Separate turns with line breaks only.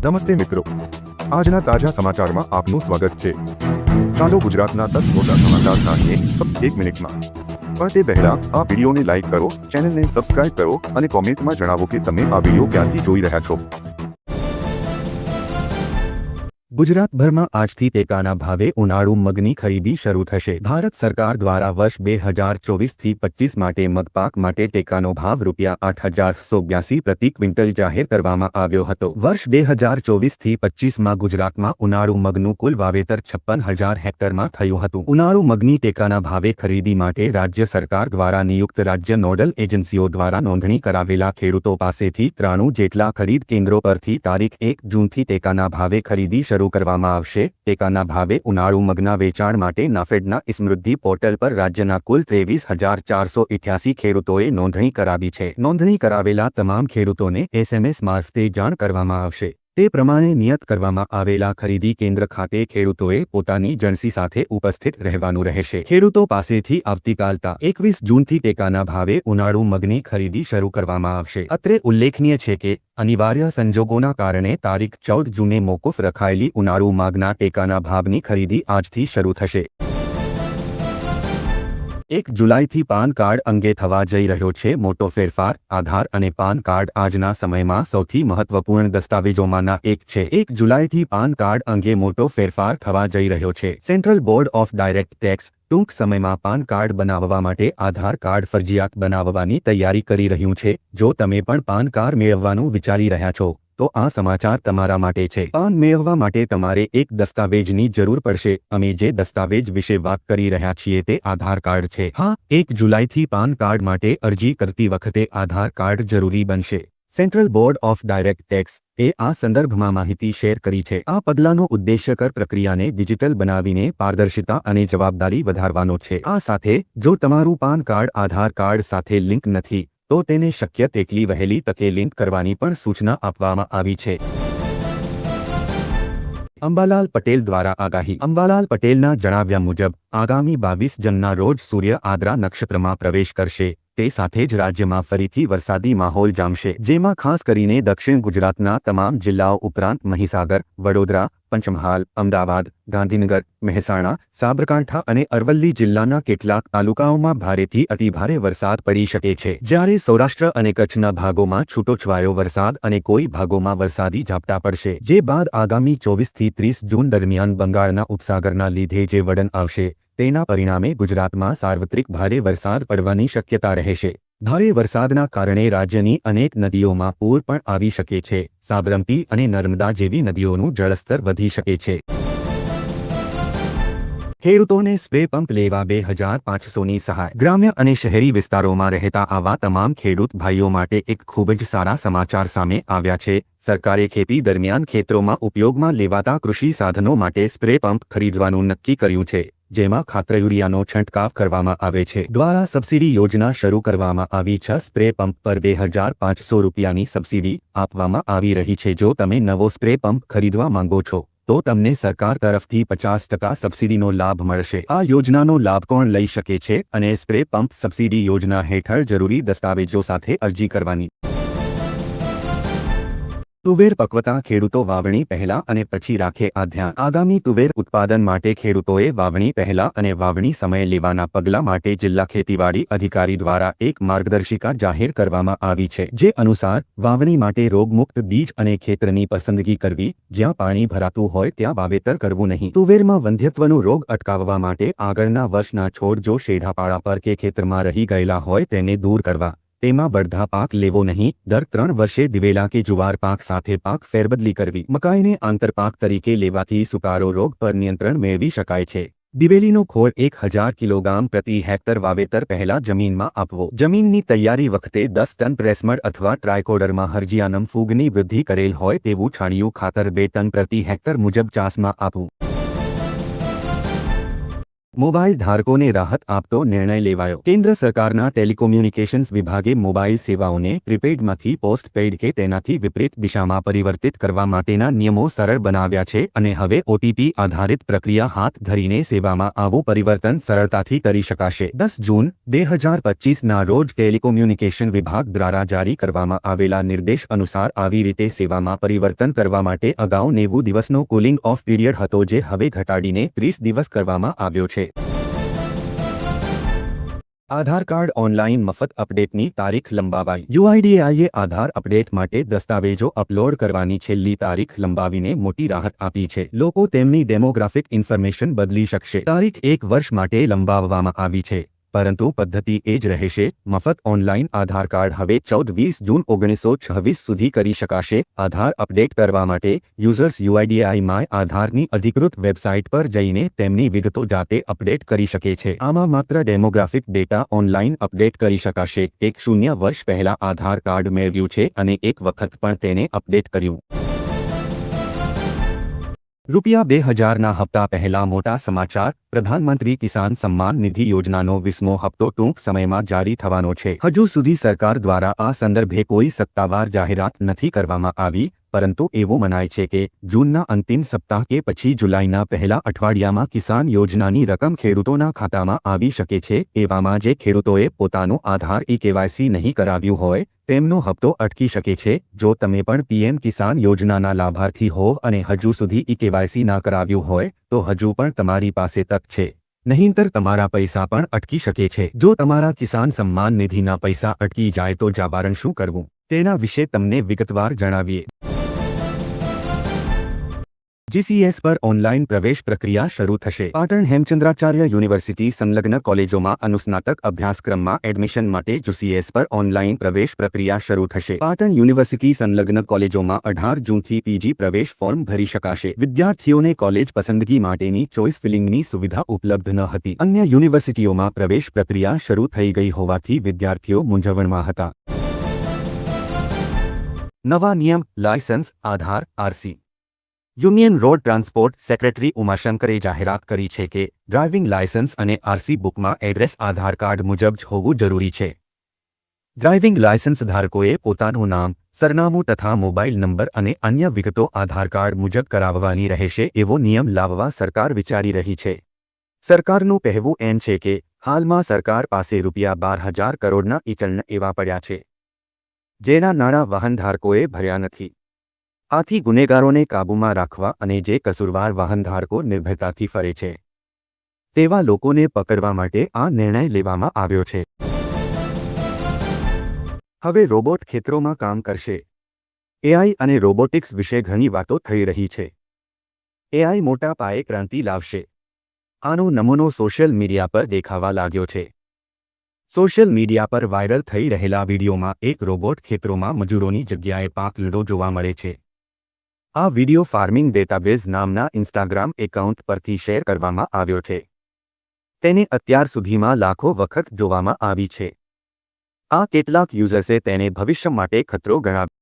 નમસ્તે મિત્રો, આજના તાજા સમાચારમાં આપનું સ્વાગત છે। ચાલો ગુજરાતના 10 મોટા સમાચાર જાણીએ ફક્ત 1 મિનિટમાં। પણ તે પહેલા આ વિડીયોને લાઈક કરો, ચેનલને સબસ્ક્રાઇબ કરો અને કોમેન્ટમાં જણાવો કે તમે આ વિડીયો ક્યાંથી જોઈ રહ્યા છો। ગુજરાતભરમાં આજથી ટેકાના ભાવે ઉનાળુ મગની ખરીદી શરૂ થશે। ભારત સરકાર દ્વારા વર્ષ 2024થી 25 માટે મગપાક માટે ટેકાનો ભાવ ₹8,882 પ્રતિ ક્વિન્ટલ જાહેર કરવામાં આવ્યો હતો। વર્ષ 2024થી 25માં ગુજરાતમાં ઉનાળુ મગનું કુલ વાવેતર 56,000 હેક્ટરમાં થયું હતું। ઉનાળુ મગની ટેકાના ભાવે ખરીદી માટે રાજ્ય સરકાર દ્વારા નિયુક્ત રાજ્ય નોડલ એજન્સીઓ દ્વારા નોંધણી કરાવેલા ખેડૂતો પાસેથી 93 જેટલા ખરીદ કેન્દ્રો પરથી તારીખ 1 જૂનથી ટેકાના ભાવે ખરીદી શરૂ કરવામાં આવશે। ટેકાના ભાવે ઉનાળુ મગના વેચાણ માટે નાફેડના સમૃદ્ધિ પોર્ટલ પર રાજ્યના કુલ 23,488 ખેડૂતોએ નોંધણી કરાવી છે। નોંધણી કરાવેલા તમામ ખેડૂતોને SMS મારફતે જાણ કરવામાં આવશે। તે પ્રમાણે નિયત કરવામાં આવેલા ખરીદી કેન્દ્ર ખાતે ખેડૂતોએ પોતાની જણસી સાથે ઉપસ્થિત રહેવાનું રહેશે। ખેડૂતો પાસેથી આવતીકાલ તા 21 જૂનથી ટેકાના ભાવે ઉનાળુ મગની ખરીદી શરૂ કરવામાં આવશે। અત્રે ઉલ્લેખનીય છે કે અનિવાર્ય સંજોગોના કારણે તારીખ 14 જૂને મોકૂફ રખાયેલી ઉનાળુ મગના ટેકાના ભાવની ખરીદી આજથી શરૂ થશે। 1 જુલાઈથી પાન કાર્ડ અંગે થવા જઈ રહ્યો છે મોટો ફેરફાર। આધાર અને પાન કાર્ડ આજના સમયમાં સૌથી મહત્વપૂર્ણ દસ્તાવેજોમાંના એક છે। 1 જુલાઈથી પાન કાર્ડ અંગે મોટો ફેરફાર થવા જઈ રહ્યો છે। Central Board of Direct tax ટૂંક સમયમાં પાન કાર્ડ બનાવવા માટે આધાર કાર્ડ ફરજિયાત બનાવવાની તૈયારી કરી રહ્યું છે। જો તમે પણ પાન કાર્ડ મેળવવાનું વિચારી રહ્યા છો તો આ સમાચાર તમારા માટે છે। પાન મેળવવા માટે તમારે એક દસ્તાવેજની જરૂર પડશે। અમે જે દસ્તાવેજ વિશે વાત કરી રહ્યા છીએ તે આધાર કાર્ડ છે। હા, 1 જુલાઈથી પાન કાર્ડ માટે અરજી કરતી વખતે આધાર કાર્ડ જરૂરી બનશે। Central Board of Direct Tax એ આ સંદર્ભમાં માહિતી શેર કરી છે। આ પગલાંનો ઉદ્દેશ્ય કર પ્રક્રિયાને ડિજિટલ બનાવીને પારદર્શિતા અને જવાબદારી વધારવાનો છે। આ સાથે જો તમારું પાન કાર્ડ આધાર કાર્ડ સાથે લિંક નથી તો તેને શક્ય તેટલી વહેલી તકે લિંક કરવાની પણ સૂચના આપવામાં આવી છે। અંબાલાલ પટેલ દ્વારા આગાહી। અંબાલાલ પટેલના જણાવ્યા મુજબ આગામી 22 જૂનના રોજ સૂર્ય આદ્રા નક્ષત્રમાં પ્રવેશ કરશે। તે સાથે જ રાજ્યમાં ફરીથી વરસાદી માહોલ જામશે, જેમાં ખાસ કરીને દક્ષિણ ગુજરાતના તમામ જિલ્લાઓ ઉપરાંત મહીસાગર, વડોદરા, પંચમહાલ, અમદાવાદ, ગાંધીનગર, મહેસાણા, સાબરકાંઠા અને અરવલ્લી જિલ્લાના કેટલાક તાલુકાઓમાં ભારેથી અતિભારે વરસાદ પડી શકે છે, જ્યારે સૌરાષ્ટ્ર અને કચ્છના ભાગોમાં છૂટોછવાયો વરસાદ અને કોઈ ભાગોમાં વરસાદી ઝાપટા પડશે। જે બાદ આગામી 24થી 30 જૂન દરમિયાન બંગાળના ઉપસાગરના લીધે જે વળન આવશે તેના પરિણામે ગુજરાતમાં સાર્વત્રિક ભારે વરસાદ પડવાની શક્યતા રહેશે। ભારે વરસાદના કારણે રાજ્યની અનેક નદીઓમાં પૂર પણ આવી શકે છે। સાબરમતી અને નર્મદા જેવી નદીઓનું જળસ્તર વધી શકે છે। ખેડૂતોને સ્પ્રે પંપ લેવા 2,500ની સહાય। ગ્રામ્ય અને શહેરી વિસ્તારોમાં રહેતા આવા તમામ ખેડૂત ભાઈઓ માટે એક ખૂબ જ સારા સમાચાર સામે આવ્યા છે। સરકારે ખેતી દરમિયાન ખેતરોમાં ઉપયોગમાં લેવાતા કૃષિ સાધનો માટે સ્પ્રે પંપ ખરીદવાનું નક્કી કર્યું છે, જેમાં ખાતર યુરિયાનો છંટકાવ કરવામાં આવે છે। દ્વારા સબસિડી યોજના શરૂ કરવામાં આવી છે। સ્પ્રે પંપ પર ₹2,500ની સબસિડી આપવામાં આવી રહી છે। જો તમે નવો સ્પ્રે પંપ ખરીદવા માંગો છો તો તમને સરકાર તરફથી 50% સબસિડીનો લાભ મળશે। આ યોજનાનો લાભ કોણ લઈ શકે છે અને સ્પ્રે પંપ સબસિડી યોજના હેઠળ જરૂરી દસ્તાવેજો સાથે અરજી કરવાની। તુવેર પક્વતા ખેડૂતો વાવણી પહેલા અને પછી રાખે આ ધ્યાન। આગામી તુવેર ઉત્પાદન માટે ખેડૂતોએ વાવણી પહેલા અને વાવણી સમયે લેવાના પગલાં માટે જિલ્લા ખેતીવાડી અધિકારી દ્વારા એક માર્ગદર્શિકા જાહેર કરવામાં આવી છે, જે અનુસાર વાવણી માટે રોગમુક્ત બીજ અને ખેતરની પસંદગી કરવી। જ્યાં પાણી ભરાતું હોય ત્યાં વાવેતર કરવું નહીં। તુવેરમાં વંધ્યત્વનો રોગ અટકાવવા માટે આગળના વર્ષના છોડ જો શેઢાપાળા પર કે ખેતરમાં રહી ગયેલા હોય તેને દૂર કરવા। તેમાં બળધા પાક લેવો નહીં। દર 3 વર્ષે દિવેલા કે જુવાર પાક સાથે પાક ફેરબદલી કરવી। મકાઈને આંતરપાક તરીકે લેવાથી સુકારો રોગ પર નિયંત્રણ મેળવી શકાય છે। દિવેલીનો ખોળ 1,000 કિલોગ્રામ પ્રતિ હેક્ટર વાવેતર પહેલા જમીનમાં આપવો। જમીનની તૈયારી વખતે 10 ટન પ્રેસમડ અથવા ટ્રાયકોડરમાં હર્જિયાનમ ફૂગની વૃદ્ધિ કરેલ હોય તેવું છાણિયું ખાતર 2 ટન પ્રતિ હેક્ટર મુજબ ચાસમાં આપવું। મોબાઈલ ધારકોને રાહત આપતો નિર્ણય લેવાયો। કેન્દ્ર સરકારના ટેલિકોમ્યુનિકેશન્સ વિભાગે મોબાઈલ સેવાઓને પ્રીપેડમાંથી પોસ્ટપેડ કે તેનાથી વિપરીત દિશામાં પરિવર્તિત કરવા માટેના નિયમો સરળ બનાવ્યા છે અને હવે ઓટીપી આધારિત પ્રક્રિયા હાથ ધરીને સેવામાં આવું પરિવર્તન સરળતાથી કરી શકાશે। 10 જૂન 2025ના રોજ ટેલિકોમ્યુનિકેશન વિભાગ દ્વારા જારી કરવામાં આવેલા નિર્દેશ અનુસાર આવી રીતે સેવામાં પરિવર્તન કરવા માટે અગાઉ 90 દિવસનો કુલિંગ ઓફ પીરિયડ હતો, જે હવે ઘટાડીને 30 દિવસ કરવામાં આવ્યો છે। આધાર કાર્ડ ઓનલાઈન મફત અપડેટની તારીખ લંબાવાઈ। યુઆઈડીએઆઈએ આધાર અપડેટ માટે દસ્તાવેજો અપલોડ કરવાની છેલ્લી તારીખ લંબાવીને મોટી રાહત આપી છે। લોકો તેમની ડેમોગ્રાફિક ઇન્ફોર્મેશન બદલી શકશે। તારીખ 1 વર્ષ માટે લંબાવવામાં આવી છે, પરંતુ પદ્ધતિ એ જ રહેશે। મફત ઓનલાઈન આધાર કાર્ડ હવે 14-20 જૂન 1926 સુધી કરી શકાશે। આધાર અપડેટ કરવા માટે યુઝર્સ યુઆઈડીએઆઈ માય આધારની અધિકૃત વેબસાઇટ પર જઈને તેમની વિગતો જાતે અપડેટ કરી શકે છે। આમાં માત્ર ડેમોગ્રાફિક ડેટા ઓનલાઈન અપડેટ કરી શકાશે। 0 વર્ષ પહેલા આધાર કાર્ડ મેળવ્યું છે અને એક વખત પણ તેને અપડેટ કર્યું। રૂપિયા 2000ના હપ્તા પહેલા મોટા સમાચાર। પ્રધાનમંત્રી કિસાન સમ્માન નિધિ યોજનાનો 20મો હપ્તો ટૂંક સમયમાં જારી થવાનો છે। હજુ સુધી સરકાર દ્વારા આ સંદર્ભે કોઈ સત્તાવાર જાહેરાત નથી કરવામાં આવી, પરંતુ એવું મનાય છે કે જૂનના અંતિમ સપ્તાહ કે પછી જુલાઈના પહેલા અઠવાડિયામાં કિસાન યોજનાની રકમ ખેડૂતોના ખાતામાં આવી શકે છે। એવામાં જે ખેડૂતોએ પોતાનું આધાર ઈ-કેવાયસી નહીં કરાવ્યું હોય તેમનો હપ્તો અટકી શકે છે। જો તમે પણ પીએમ કિસાન યોજનાના લાભાર્થી હો અને હજુ સુધી ઈ-કેવાયસી ના કરાવ્યું હોય તો હજુ પણ તમારી પાસે તક છે, નહીંતર તમારા પૈસા પણ અટકી શકે છે। જો તમારા કિસાન સમ્માન નિધિના પૈસા અટકી જાય તો જાબારણ શું કરવું તેના વિશે તમને વિગતવાર જણાવીએ। જીસીએસ પર ઓનલાઈન પ્રવેશ પ્રક્રિયા શરૂ થશે। પાટણ હેમચંદ્રાચાર્ય યુનિવર્સિટી સંલગ્ન કોલેજોમાં અનુસ્નાતક અભ્યાસક્રમમાં એડમિશન માટે જીસીએસ પર ઓનલાઈન પ્રવેશ પ્રક્રિયા શરૂ થશે। પાટણ યુનિવર્સિટી સંલગ્ન કોલેજોમાં 18 જૂનથી પીજી પ્રવેશ ફોર્મ ભરી શકાશે। વિદ્યાર્થીઓને કોલેજ પસંદગી માટેની ચોઇસ ફિલિંગની સુવિધા ઉપલબ્ધ ન હતી। અન્ય યુનિવર્સિટીઓમાં પ્રવેશ પ્રક્રિયા શરૂ થઈ ગઈ હોવાથી વિદ્યાર્થીઓ મૂંઝવણમાં હતા। નવા નિયમ, license, Aadhaar, RC. Union Road Transport Secretary ઉમાશંકરે જાહેરાત કરી છે કે ડ્રાઇવિંગ લાયસન્સ અને આરસી બુકમાં એડ્રેસ આધાર કાર્ડ મુજબ જ હોવું જરૂરી છે। ડ્રાઇવિંગ લાયસન્સ ધારકોએ પોતાનું નામ, સરનામું તથા મોબાઈલ નંબર અને અન્ય વિગતો આધાર કાર્ડ મુજબ કરાવવાની રહેશે। એવો નિયમ લાવવા સરકાર વિચારી રહી છે। સરકારનું કહેવું એમ છે કે હાલમાં સરકાર પાસે રૂપિયા 12,000 કરોડના ઈ-ચલણ એવા પડ્યા છે, જેના નાણાં વાહનધારકોએ ભર્યા નથી। આથી ગુનેગારોને કાબૂમાં રાખવા અને જે કસૂરવાર વાહનધારકો નિર્ભયતાથી ફરે છે તેવા લોકોને પકડવા માટે આ નિર્ણય લેવામાં આવ્યો છે। હવે રોબોટ ખેતરોમાં કામ કરશે। એઆઈ અને રોબોટિક્સ વિશે ઘણી વાતો થઈ રહી છે। એઆઈ મોટા પાયે ક્રાંતિ લાવશે। આનો નમૂનો સોશિયલ મીડિયા પર દેખાવા લાગ્યો છે। સોશિયલ મીડિયા પર વાયરલ થઈ રહેલા વિડીયોમાં એક રોબોટ ખેતરોમાં મજૂરોની જગ્યાએ પાક લીંડો જોવા મળે છે। આ વિડિયો ફાર્મિંગ ડેટાબેઝ નામના ઇન્સ્ટાગ્રામ એકાઉન્ટ પરથી શેર કરવામાં આવ્યો છે। તેને અત્યાર સુધીમાં લાખો વખત જોવામાં આવી છે। આ કેટલાક યુઝર્સે તેને ભવિષ્ય માટે ખતરો ગણાવ્યો।